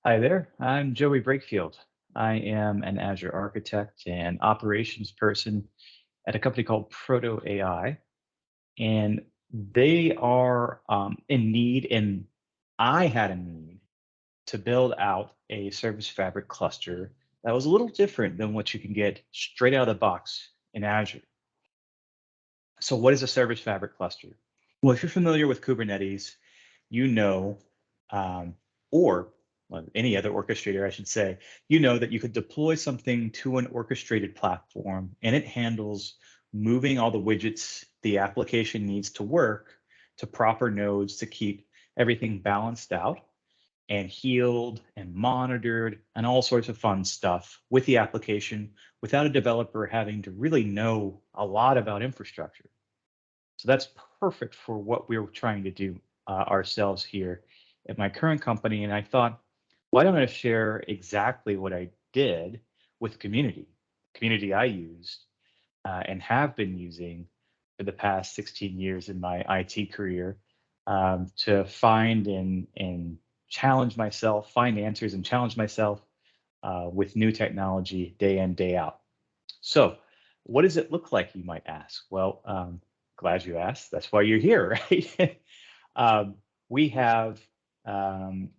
Hi there, I'm Joey Brakefield. I am an Azure architect and operations person at a company called Proto AI, and they are in need, and I had a need to build out a service fabric cluster that was a little different than what you can get straight out of the box in Azure. So, what is a service fabric cluster? Well, if you're familiar with Kubernetes, you know, um, or well, any other orchestrator, I should say, you know that you could deploy something to an orchestrated platform and it handles moving all the widgets the application needs to work to proper nodes to keep everything balanced out and healed and monitored and all sorts of fun stuff with the application without a developer having to really know a lot about infrastructure. So that's perfect for what we were trying to do ourselves here at my current company. And I thought, why don't I share exactly what I did with community I used and have been using for the past 16 years in my IT career to find and challenge myself, find answers and challenge myself with new technology day in, day out. So, what does it look like, you might ask? Well, glad you asked. That's why you're here, right? um, we have um,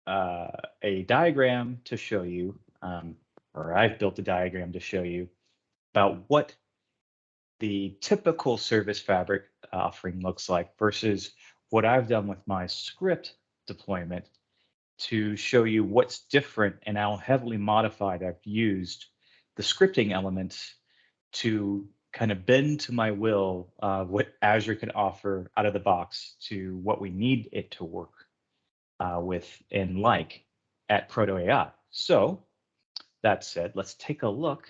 a diagram to show you, or I've built a diagram to show you about what the typical service fabric offering looks like versus what I've done with my script deployment to show you what's different and how heavily modified I've used the scripting elements to kind of bend to my will what Azure can offer out of the box to what we need it to work with and like at Proto AI. So that said, let's take a look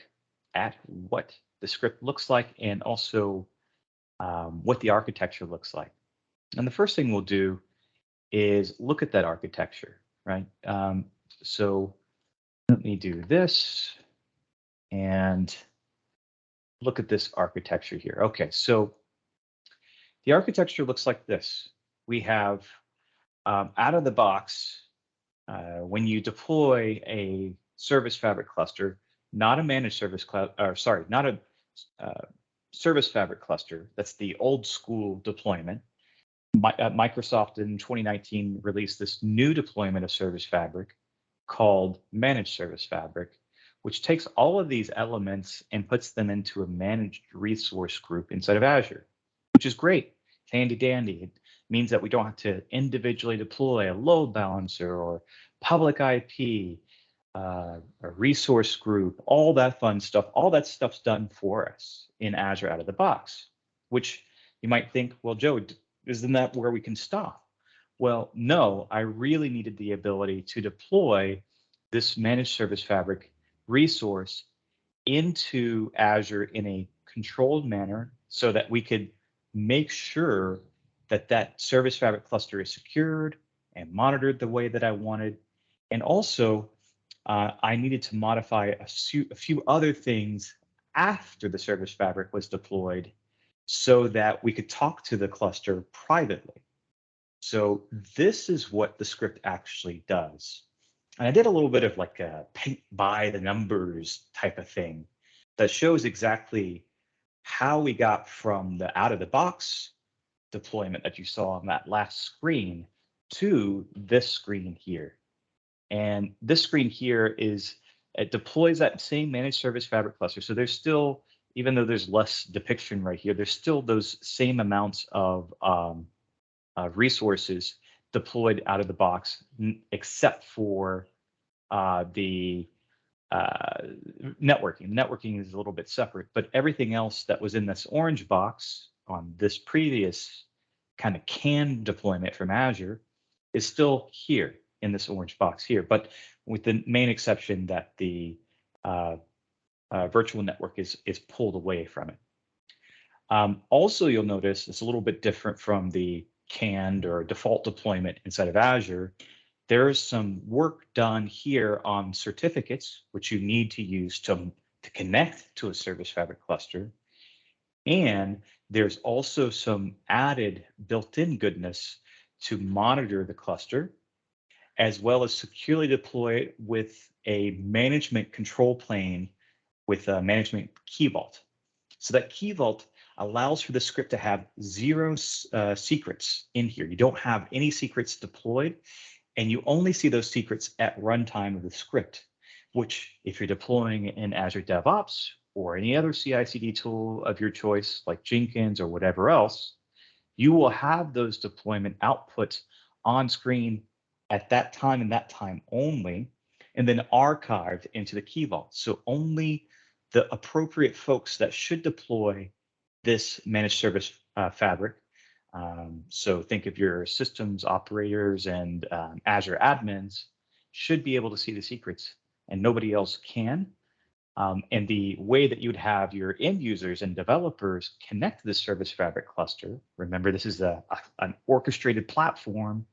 at what the script looks like and also what the architecture looks like. And the first thing we'll do is look at that architecture, right? So let me do this and look at this architecture here. Okay, so the architecture looks like this. We have out of the box, when you deploy a service fabric cluster, not a managed service cloud, or sorry, not a service fabric cluster. That's the old school deployment. Microsoft in 2019 released this new deployment of Service Fabric called Managed Service Fabric, which takes all of these elements and puts them into a managed resource group inside of Azure, which is great. It's handy dandy. It means that we don't have to individually deploy a load balancer or public IP, a resource group, all that fun stuff. All that stuff's done for us in Azure out of the box, which you might think, well, Joe, isn't that where we can stop? Well, no, I really needed the ability to deploy this managed service fabric resource into Azure in a controlled manner so that we could make sure that that service fabric cluster is secured and monitored the way that I wanted. And also, I needed to modify a few other things after the service fabric was deployed so that we could talk to the cluster privately. So this is what the script actually does. And I did a little bit of like a paint by the numbers type of thing that shows exactly how we got from the out of the box deployment that you saw on that last screen to this screen here. And this screen here is, it deploys that same managed service fabric cluster. So there's still, even though there's less depiction right here, there's still those same amounts of resources deployed out of the box, except for the networking. Networking is a little bit separate, but everything else that was in this orange box on this previous kind of canned deployment from Azure is still here in this orange box here, but with the main exception that the virtual network is pulled away from it. Also, you'll notice it's a little bit different from the canned or default deployment inside of Azure. There's some work done here on certificates, which you need to use to connect to a service fabric cluster. And there's also some added built-in goodness to monitor the cluster as well as securely deploy it with a management control plane with a management key vault. So that key vault allows for the script to have zero secrets in here. You don't have any secrets deployed, and you only see those secrets at runtime of the script, which if you're deploying in Azure DevOps or any other CI/CD tool of your choice, like Jenkins or whatever else, you will have those deployment outputs on screen at that time and that time only, and then archived into the key vault. So only the appropriate folks that should deploy this managed service fabric. So think of your systems operators and Azure admins should be able to see the secrets, and nobody else can. And the way that you'd have your end users and developers connect to the service fabric cluster, remember this is an orchestrated platform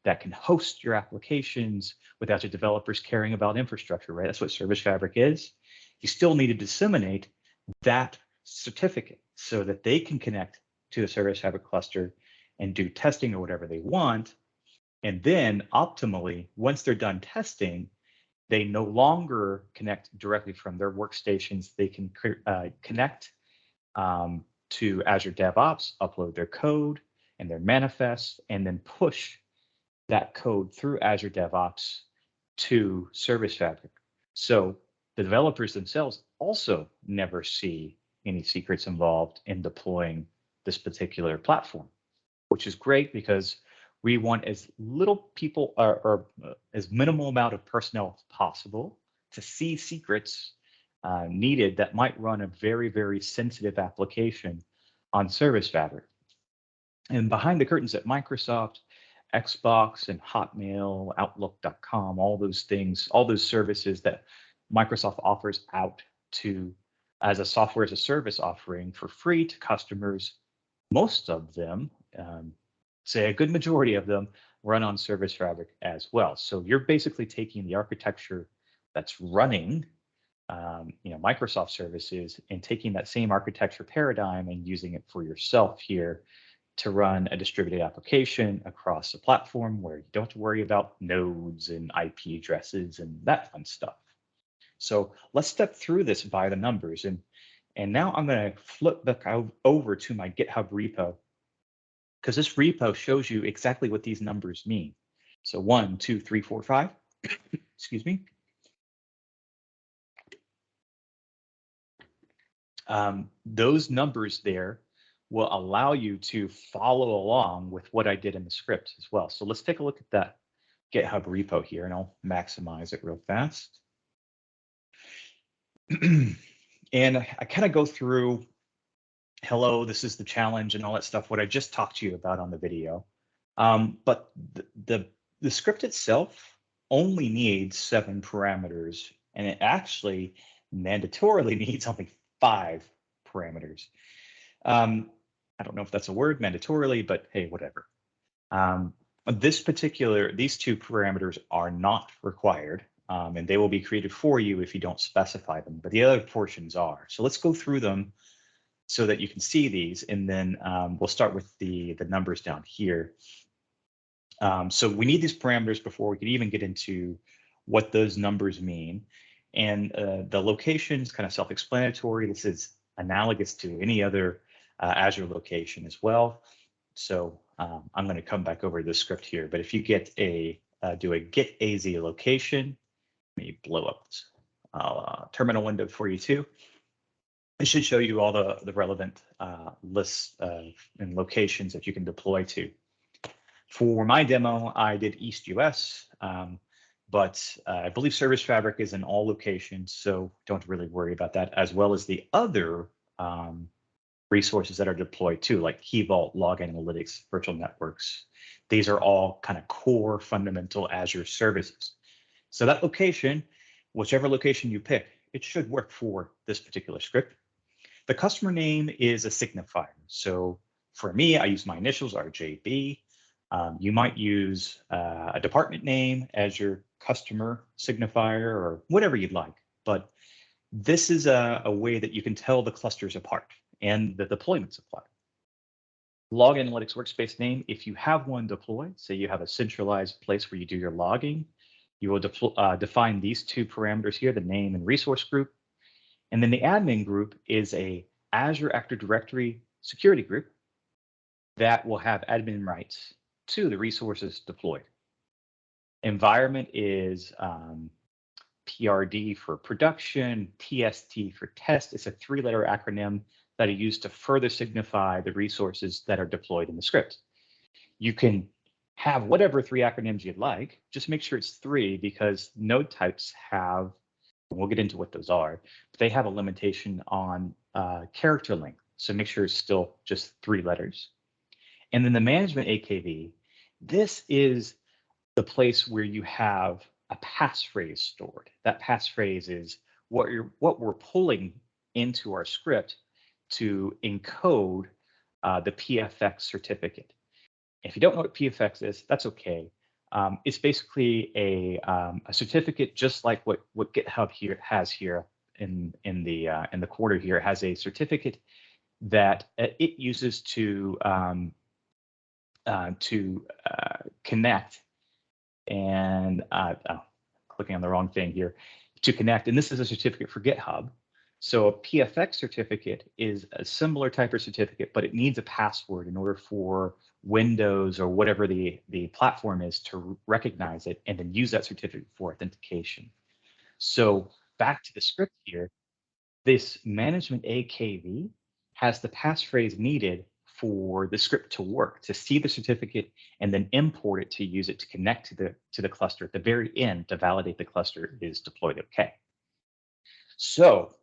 that can host your applications without your developers caring about infrastructure, right? That's what service fabric is. You still need to disseminate that certificate so that they can connect to the service fabric cluster and do testing or whatever they want. And then optimally, once they're done testing, they no longer connect directly from their workstations. They can connect to Azure DevOps, upload their code and their manifest, and then push that code through Azure DevOps to Service Fabric. So the developers themselves also never see any secrets involved in deploying this particular platform, which is great because we want as little people or as minimal amount of personnel as possible to see secrets needed that might run a very, very sensitive application on Service Fabric. And behind the curtains at Microsoft, Xbox and Hotmail, Outlook.com, all those things, all those services that Microsoft offers out to as a software as a service offering for free to customers, most of them, say a good majority of them, run on Service Fabric as well. So you're basically taking the architecture that's running Microsoft services and taking that same architecture paradigm and using it for yourself here to run a distributed application across the platform where you don't have to worry about nodes and IP addresses and that fun stuff. So let's step through this by the numbers. And now I'm going to flip back over to my GitHub repo, because this repo shows you exactly what these numbers mean. So 1, 2, 3, 4, 5, excuse me. Those numbers there will allow you to follow along with what I did in the script as well. So let's take a look at that GitHub repo here, and I'll maximize it real fast. And I kind of go through, hello, this is the challenge and all that stuff, what I just talked to you about on the video. But the script itself only needs 7 parameters, and it actually mandatorily needs only 5 parameters. I don't know if that's a word, mandatorily, but hey, whatever. These 2 parameters are not required, and they will be created for you if you don't specify them, but the other portions are. So let's go through them so that you can see these, and then we'll start with the numbers down here. So we need these parameters before we can even get into what those numbers mean. And the location is kind of self-explanatory. This is analogous to any other Azure location as well. So I'm going to come back over to the script here. But if you get do a get AZ location, let me blow up this terminal window for you too. It should show you all the relevant lists and locations that you can deploy to. For my demo, I did East US, but I believe Service Fabric is in all locations, so don't really worry about that, as well as the other resources that are deployed too, like Key Vault, Log Analytics, Virtual Networks. These are all kind of core fundamental Azure services. So that location, whichever location you pick, it should work for this particular script. The customer name is a signifier. So for me, I use my initials, RJB. You might use a department name as your customer signifier or whatever you'd like. But this is a way that you can tell the clusters apart and the deployments apart. Log Analytics workspace name, if you have one deployed, say you have a centralized place where you do your logging, you will define these two parameters here, the name and resource group. And then the admin group is a Azure Active Directory security group that will have admin rights to the resources deployed. Environment is PRD for production, TST for test. It's a 3-letter acronym that are used to further signify the resources that are deployed in the script. You can have whatever 3 acronyms you'd like, just make sure it's 3 because node types have, and we'll get into what those are, but they have a limitation on character length. So make sure it's still just 3 letters. And then the management AKV, this is the place where you have a passphrase stored. That passphrase is what we're pulling into our script to encode the PFX certificate. If you don't know what PFX is, that's okay. It's basically a certificate, just like what GitHub here has here in the quarter here, has a certificate that it uses to connect and clicking on the wrong thing here, to connect. And this is a certificate for GitHub. So a PFX certificate is a similar type of certificate, but it needs a password in order for Windows or whatever the platform is to recognize it and then use that certificate for authentication. So back to the script here, this management AKV has the passphrase needed for the script to work, to see the certificate and then import it to use it to connect to the cluster at the very end to validate the cluster is deployed okay. So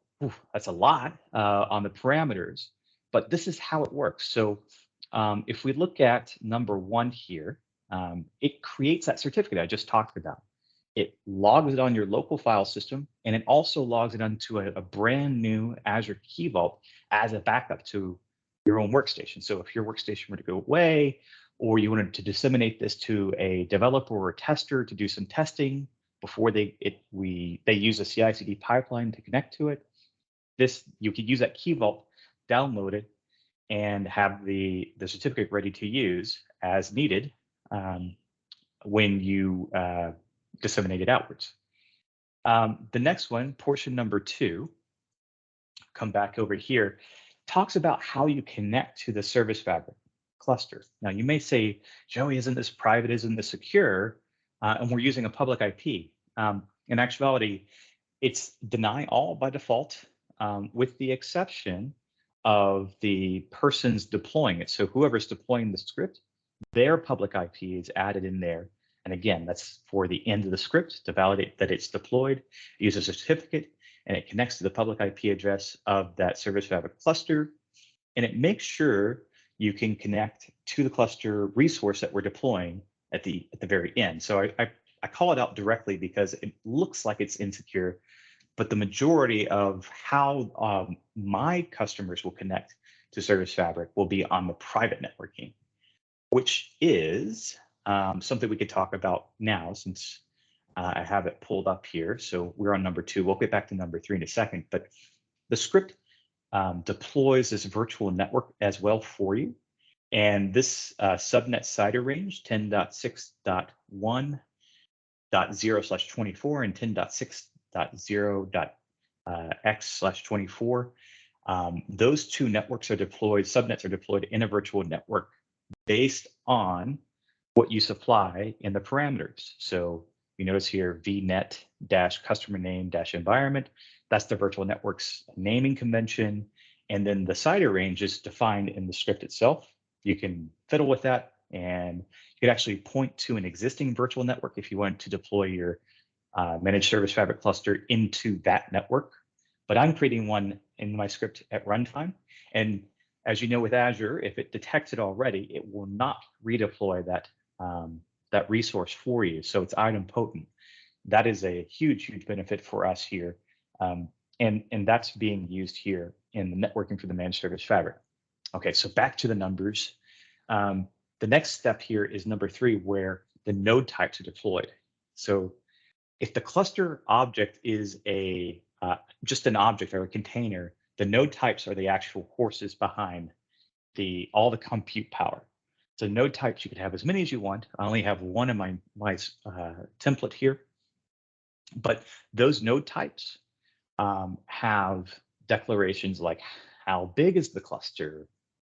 that's a lot on the parameters, but this is how it works. So if we look at number 1 here, it creates that certificate I just talked about. It logs it on your local file system, and it also logs it onto a brand new Azure Key Vault as a backup to your own workstation. So if your workstation were to go away, or you wanted to disseminate this to a developer or a tester to do some testing before they use a CI/CD pipeline to connect to it, you could use that Key Vault, download it, and have the certificate ready to use as needed when you disseminate it outwards. The next one, portion number 2, come back over here, talks about how you connect to the service fabric cluster. Now you may say, Joey, isn't this private? Isn't this secure? And we're using a public IP. In actuality, it's deny all by default, with the exception of the persons deploying it. So whoever's deploying the script, their public IP is added in there. And again, that's for the end of the script to validate that it's deployed. It uses a certificate, and it connects to the public IP address of that service fabric cluster. And it makes sure you can connect to the cluster resource that we're deploying at the very end. So I call it out directly because it looks like it's insecure, but the majority of how my customers will connect to Service Fabric will be on the private networking, which is something we could talk about now since I have it pulled up here. So we're on number 2. We'll get back to number 3 in a second, but the script deploys this virtual network as well for you. And this subnet CIDR range 10.6.1.0/24 and 10.6.0.x/24. Those 2 networks are deployed, subnets are deployed in a virtual network based on what you supply in the parameters. So you notice here vnet-customer name-environment. That's the virtual network's naming convention. And then the CIDR range is defined in the script itself. You can fiddle with that, and you could actually point to an existing virtual network if you want to deploy your managed service fabric cluster into that network. But I'm creating one in my script at runtime. And as you know, with Azure, if it detects it already, it will not redeploy that resource for you. So it's idempotent. That is a huge, huge benefit for us here. And that's being used here in the networking for the managed service fabric. Okay, so back to the numbers. The next step here is number 3, where the node types are deployed. So if the cluster object is just an object or a container, the node types are the actual horses behind all the compute power. So node types, you could have as many as you want. I only have one in my template here, but those node types have declarations like how big is the cluster,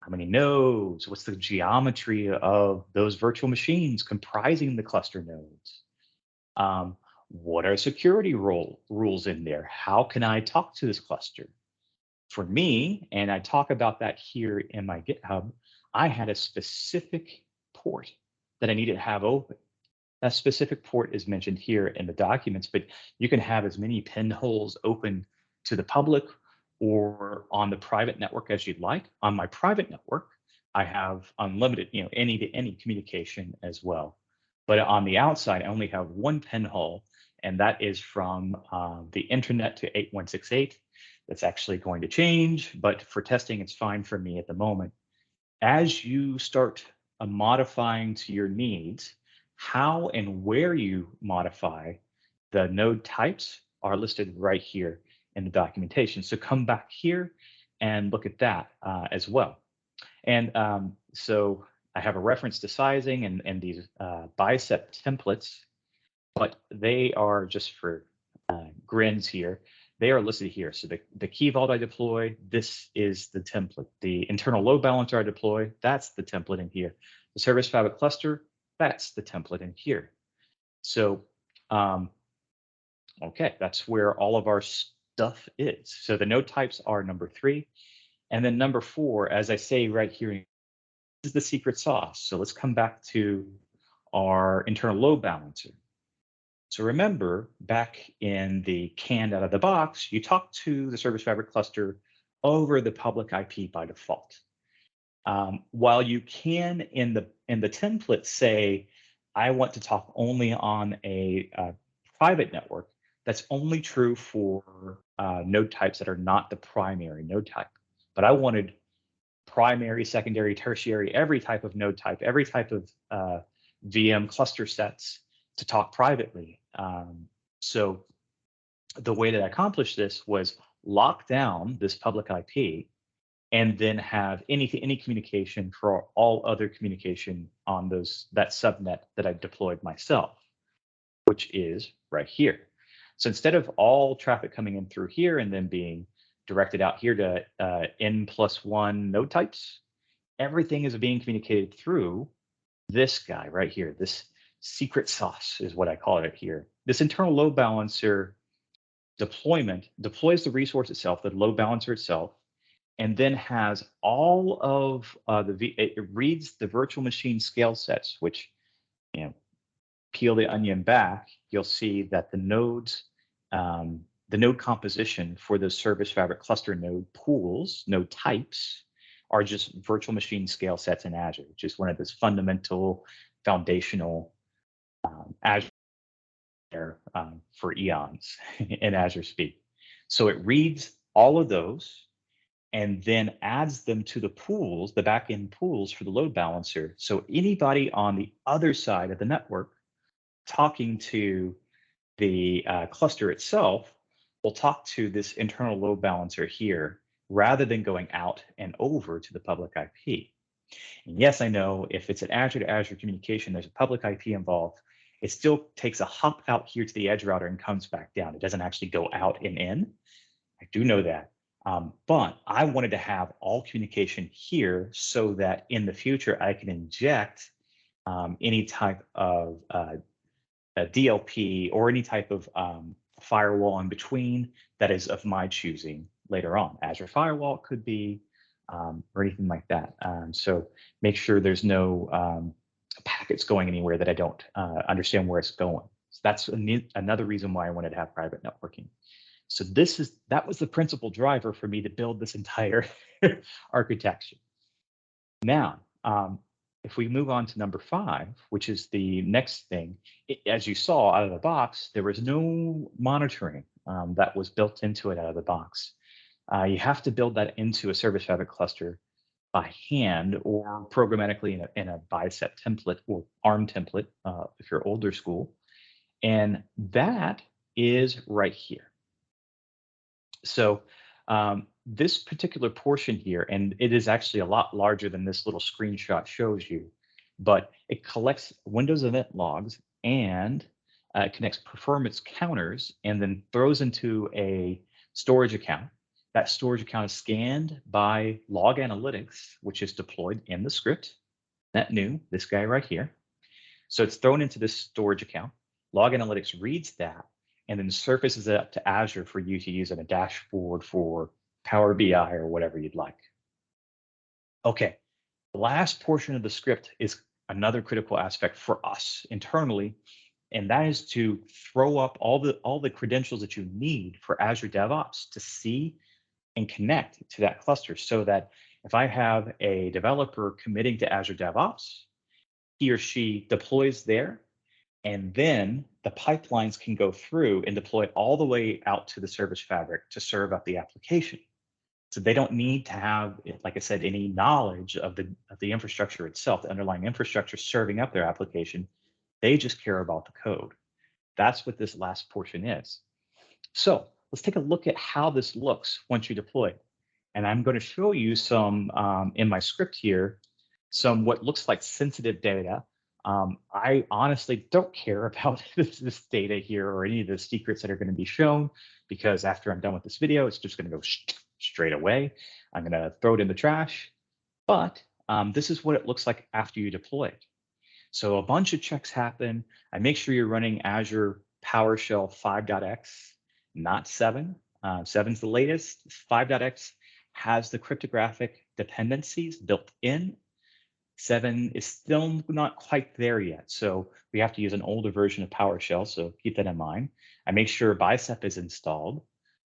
how many nodes, what's the geometry of those virtual machines comprising the cluster nodes, what are security rules in there, how can I talk to this cluster. For me, and I talk about that here in my GitHub, I had a specific port that I needed to have open. That specific port is mentioned here in the documents, but you can have as many pinholes open to the public or on the private network as you'd like. On my private network, I have unlimited, any to any communication as well. But on the outside, I only have one pinhole, and that is from the internet to 8168. That's actually going to change, but for testing, it's fine for me at the moment. As you start modifying to your needs, how and where you modify the node types are listed right here in the documentation. So come back here and look at that as well. And so I have a reference to sizing and these bicep templates, but they are just for grins here. They are listed here. So the key vault I deploy, this is the template. The internal load balancer I deploy, that's the template in here. The service fabric cluster, that's the template in here. So, okay, that's where all of our stuff is. So the node types are number 3. And then number 4, as I say right here, is the secret sauce. So let's come back to our internal load balancer. So remember, back in the canned out of the box, you talk to the service fabric cluster over the public IP by default. While you can in the template say, I want to talk only on a private network, that's only true for node types that are not the primary node type. But I wanted primary, secondary, tertiary, every type of node type, every type of VM cluster sets to talk privately. So the way that I accomplished this was lock down this public IP and then have any communication for all other communication on that subnet that I deployed myself, which is right here. So instead of all traffic coming in through here and then being directed out here to N+1 node types, everything is being communicated through this guy right here. This secret sauce is what I call it here. This internal load balancer deployment deploys the resource itself, the load balancer itself, and then has all of it reads the virtual machine scale sets, which, peel the onion back, you'll see that the nodes, the node composition for the service fabric cluster node pools, node types, are just virtual machine scale sets in Azure, which is one of those fundamental, foundational Azure for eons in Azure speak. So it reads all of those and then adds them to the pools, the backend pools for the load balancer. So anybody on the other side of the network talking to the cluster itself will talk to this internal load balancer here rather than going out and over to the public IP. And yes, I know if it's an Azure to Azure communication, there's a public IP involved. It still takes a hop out here to the edge router and comes back down. It doesn't actually go out and in. I do know that. But I wanted to have all communication here so that in the future I can inject any type of a DLP or any type of firewall in between that is of my choosing later on. Azure Firewall could be, or anything like that. So make sure there's no packets going anywhere that I don't understand where it's going. So that's another reason why I wanted to have private networking. So that was the principal driver for me to build this entire architecture. Now, if we move on to number 5, which is the next thing, as you saw out of the box, there was no monitoring that was built into it out of the box. You have to build that into a service fabric cluster by hand or programmatically in a bicep template or ARM template if you're older school. And that is right here. So this particular portion here, and it is actually a lot larger than this little screenshot shows you, but it collects Windows event logs and connects performance counters and then throws into a storage account. That storage account is scanned by log analytics, which is deployed in the script. That new, this guy right here. So it's thrown into this storage account. Log Analytics reads that and then surfaces it up to Azure for you to use in a dashboard for Power BI or whatever you'd like. Okay, the last portion of the script is another critical aspect for us internally, and that is to throw up all the credentials that you need for Azure DevOps to see and connect to that cluster, so that if I have a developer committing to Azure DevOps, he or she deploys there, and then the pipelines can go through and deploy all the way out to the service fabric to serve up the application. So they don't need to have, like I said, any knowledge of the infrastructure itself, the underlying infrastructure serving up their application. They just care about the code. That's what this last portion is. So let's take a look at how this looks once you deploy it. And I'm going to show you some in my script here, some what looks like sensitive data. I honestly don't care about this data here or any of the secrets that are going to be shown, because after I'm done with this video, it's just going to go straight away. I'm going to throw it in the trash. But this is what it looks like after you deploy it. So a bunch of checks happen. I make sure you're running Azure PowerShell 5.x, not 7. 7's the latest. 5.x has the cryptographic dependencies built in. 7 is still not quite there yet, so we have to use an older version of PowerShell, so keep that in mind. I make sure Bicep is installed.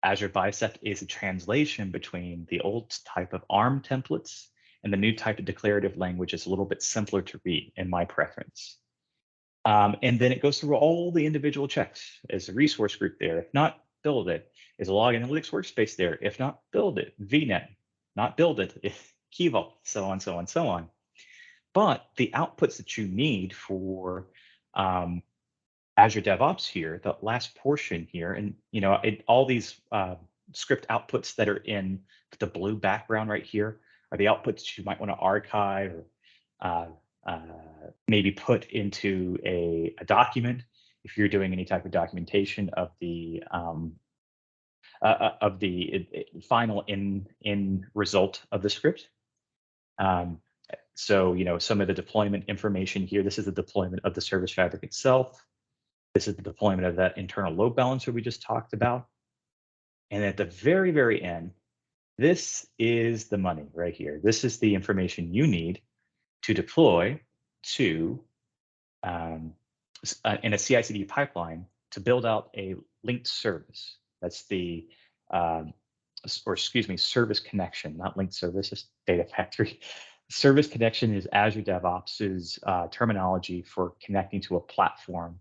Azure Bicep is a translation between the old type of ARM templates and the new type of declarative language. Is a little bit simpler to read in my preference. And then it goes through all the individual checks. Is a resource group there? If not, build it. Is a log analytics workspace there? If not, build it. VNet, not build it. Key Vault, so on, so on, so on. But the outputs that you need for Azure DevOps here, the last portion here, and all these script outputs that are in the blue background right here are the outputs you might want to archive or maybe put into a document if you're doing any type of documentation of the final in result of the script. So, some of the deployment information here, this is the deployment of the service fabric itself. This is the deployment of that internal load balancer we just talked about. And at the very, very end, this is the money right here. This is the information you need to deploy to in a CI/CD pipeline to build out a linked service. That's the, service connection, not linked service, it's data factory. Service connection is Azure DevOps's terminology for connecting to a platform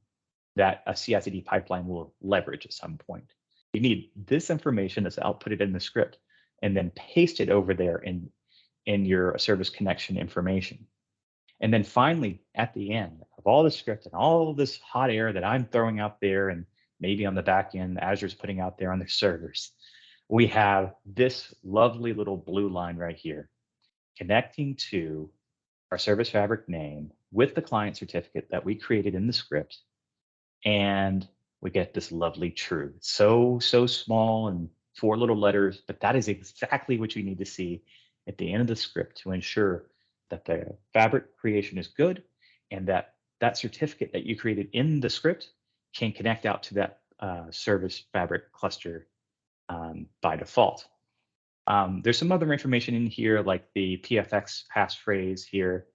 that a CI/CD pipeline will leverage at some point. You need this information that's outputted in the script and then paste it over there in your service connection information. And then finally, at the end of all the script and all of this hot air that I'm throwing out there and maybe on the back end, Azure's putting out there on their servers, we have this lovely little blue line right here, connecting to our service fabric name with the client certificate that we created in the script. And we get this lovely true. So small and 4 little letters, but that is exactly what you need to see at the end of the script to ensure that the fabric creation is good and that that certificate that you created in the script can connect out to that service fabric cluster by default. There's some other information in here, like the PFX passphrase here.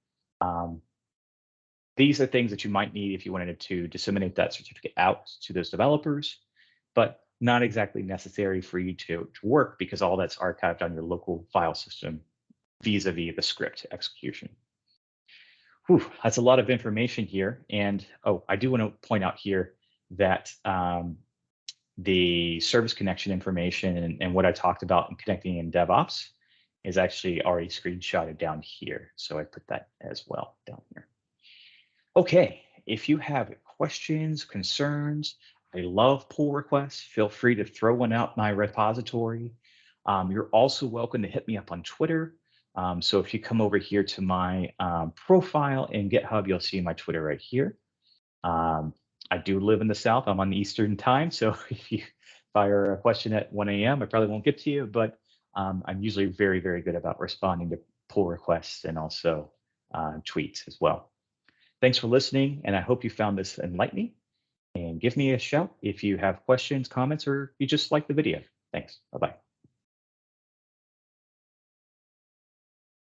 These are things that you might need if you wanted to disseminate that certificate out to those developers, but not exactly necessary for you to work because all that's archived on your local file system vis-a-vis the script execution. Whew, that's a lot of information here. And I do want to point out here that the service connection information and what I talked about in connecting in DevOps is actually already screenshotted down here. So I put that as well down here. Okay, if you have questions, concerns, I love pull requests. Feel free to throw one out my repository. You're also welcome to hit me up on Twitter. So if you come over here to my profile in GitHub, you'll see my Twitter right here. Um, I do live in the South. I'm on the Eastern time. So if you fire a question at 1 a.m., I probably won't get to you, but I'm usually very, very good about responding to pull requests and also tweets as well. Thanks for listening, and I hope you found this enlightening. And give me a shout if you have questions, comments, or you just like the video. Thanks. Bye bye.